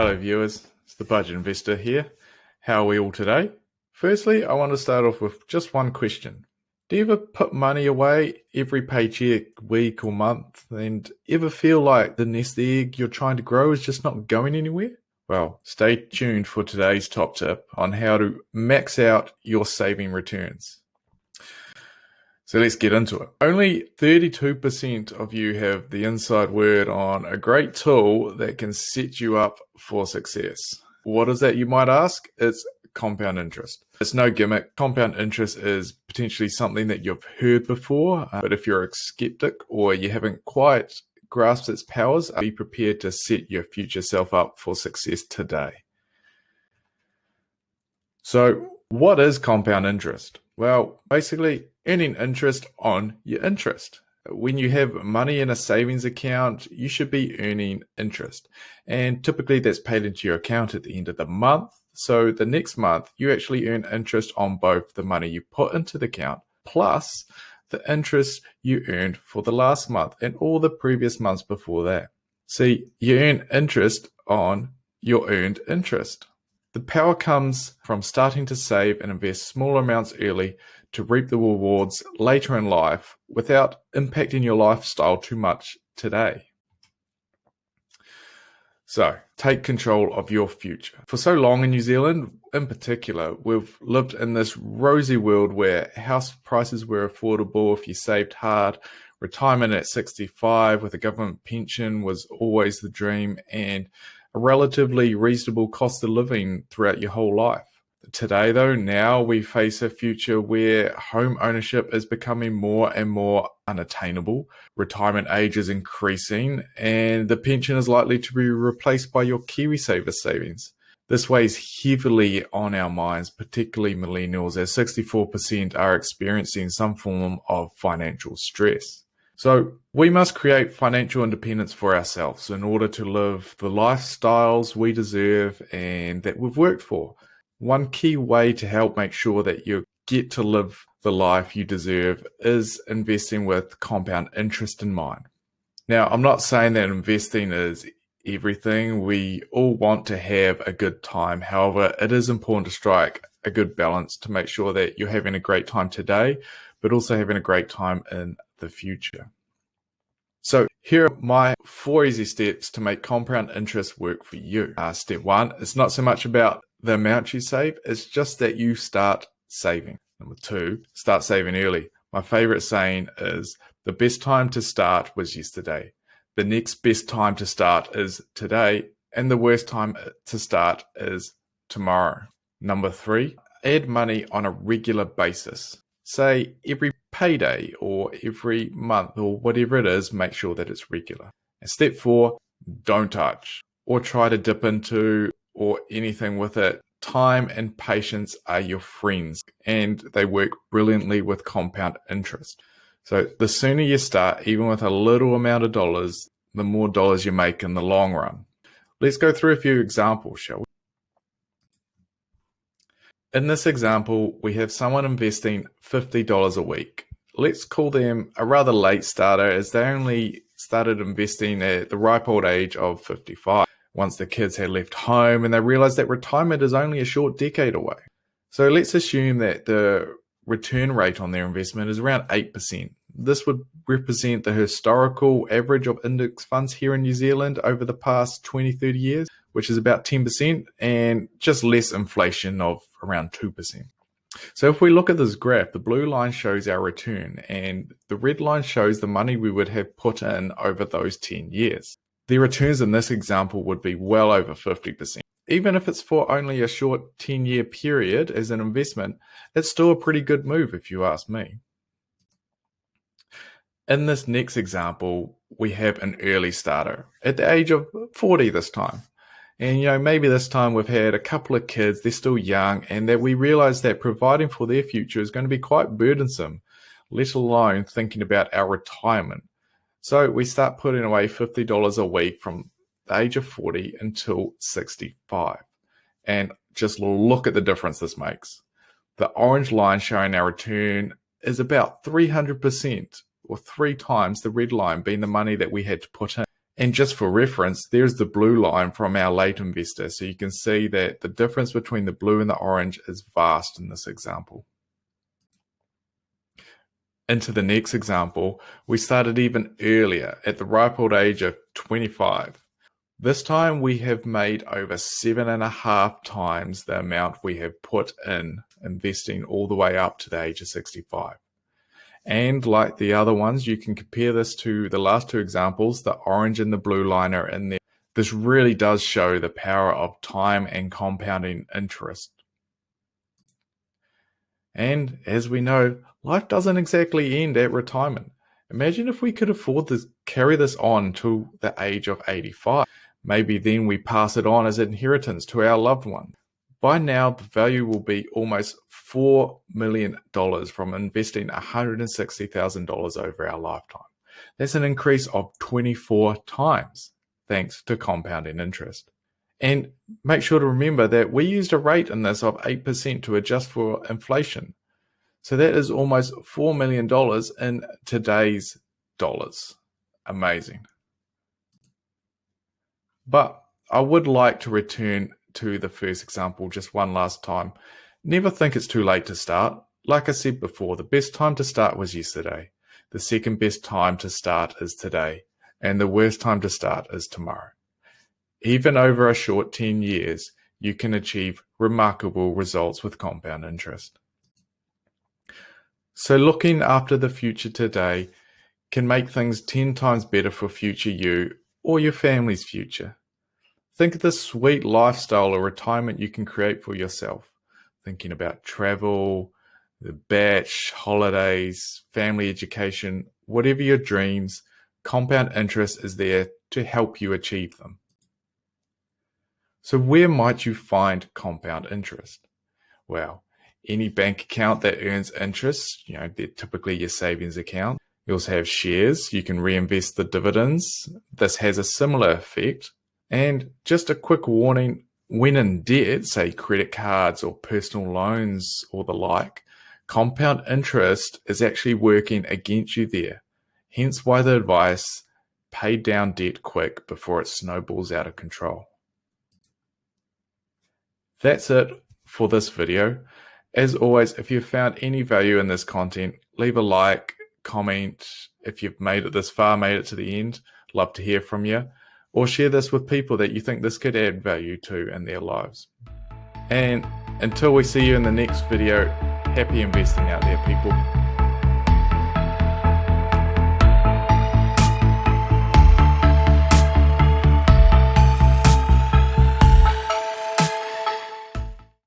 Hello viewers, it's the Budget Investor here. How are we all today? Firstly, I want to start off with just one question. Do you ever put money away every paycheck, week or month, and ever feel like the nest egg you're trying to grow is just not going anywhere? Well, stay tuned for today's top tip on how to max out your saving returns. So let's get into it. Only 32% of you have the inside word on a great tool that can set you up for success. What is that, you might ask? It's compound interest. It's no gimmick. Compound interest is potentially something that you've heard before, but if you're a skeptic or you haven't quite grasped its powers, be prepared to set your future self up for success today. So what is compound interest? Well, basically earning interest on your interest. When you have money in a savings account, you should be earning interest. And typically that's paid into your account at the end of the month. So the next month, you actually earn interest on both the money you put into the account plus the interest you earned for the last month and all the previous months before that. See, you earn interest on your earned interest. The power comes from starting to save and invest small amounts early to reap the rewards later in life without impacting your lifestyle too much today. So, take control of your future. For so long in New Zealand, in particular, we've lived in this rosy world where house prices were affordable if you saved hard, retirement at 65 with a government pension was always the dream, and a relatively reasonable cost of living throughout your whole life. Today, though, now we face a future where home ownership is becoming more and more unattainable, retirement age is increasing, and the pension is likely to be replaced by your KiwiSaver savings. This weighs heavily on our minds, particularly millennials, as 64% are experiencing some form of financial stress. So we must create financial independence for ourselves in order to live the lifestyles we deserve and that we've worked for. One key way to help make sure that you get to live the life you deserve is investing with compound interest in mind. Now, I'm not saying that investing is everything. We all want to have a good time. However, it is important to strike a good balance to make sure that you're having a great time today, but also having a great time in the future. So here are my 4 easy steps to make compound interest work for you. Step 1, it's not so much about the amount you save, it's just that you start saving. Number 2, start saving early. My favorite saying is, the best time to start was yesterday. The next best time to start is today, and the worst time to start is tomorrow. Number 3, add money on a regular basis. Say every payday or every month or whatever it is, make sure that it's regular. And step 4, don't touch or try to dip into or anything with it. Time and patience are your friends and they work brilliantly with compound interest. So the sooner you start, even with a little amount of dollars, the more dollars you make in the long run. Let's go through a few examples, shall we? In this example, we have someone investing $50 a week. Let's call them a rather late starter as they only started investing at the ripe old age of 55, once the kids had left home and they realized that retirement is only a short decade away. So let's assume that the return rate on their investment is around 8%. This would represent the historical average of index funds here in New Zealand over the past 20-30 years, which is about 10% and just less inflation of around 2%. So if we look at this graph, the blue line shows our return and the red line shows the money we would have put in over those 10 years. The returns in this example would be well over 50%. Even if it's for only a short 10-year period as an investment, it's still a pretty good move if you ask me. In this next example, we have an early starter at the age of 40 this time. And maybe this time we've had a couple of kids, they're still young, and that we realize that providing for their future is going to be quite burdensome, let alone thinking about our retirement. So we start putting away $50 a week from the age of 40 until 65. And just look at the difference this makes. The orange line showing our return is about 300%, or 3 times the red line being the money that we had to put in. And just for reference, there's the blue line from our late investor. So you can see that the difference between the blue and the orange is vast in this example. Into the next example, we started even earlier at the ripe old age of 25. This time we have made over 7.5 times the amount we have put in, investing all the way up to the age of 65. And like the other ones, you can compare this to the last two examples, the orange and the blue line are in there. This really does show the power of time and compounding interest. And as we know, life doesn't exactly end at retirement. Imagine if we could afford to carry this on to the age of 85. Maybe then we pass it on as inheritance to our loved one. By now, the value will be almost $4 million from investing $160,000 over our lifetime. That's an increase of 24 times, thanks to compounding interest. And make sure to remember that we used a rate in this of 8% to adjust for inflation. So that is almost $4 million in today's dollars. Amazing. But I would like to return to the first example just one last time. Never think it's too late to start. Like I said before, the best time to start was yesterday. The second best time to start is today. And the worst time to start is tomorrow. Even over a short 10 years, you can achieve remarkable results with compound interest. So looking after the future today can make things 10 times better for future you or your family's future. Think of the sweet lifestyle or retirement you can create for yourself. Thinking about travel, the batch, holidays, family education, whatever your dreams, compound interest is there to help you achieve them. So where might you find compound interest? Well, any bank account that earns interest, they're typically your savings account. You also have shares. You can reinvest the dividends. This has a similar effect. And just a quick warning, when in debt, say credit cards or personal loans or the like, compound interest is actually working against you there. Hence why the advice, pay down debt quick before it snowballs out of control. That's it for this video. As always, if you've found any value in this content, leave a like, comment. If you've made it this far, made it to the end, love to hear from you. Or share this with people that you think this could add value to in their lives. And until we see you in the next video, happy investing out there, people.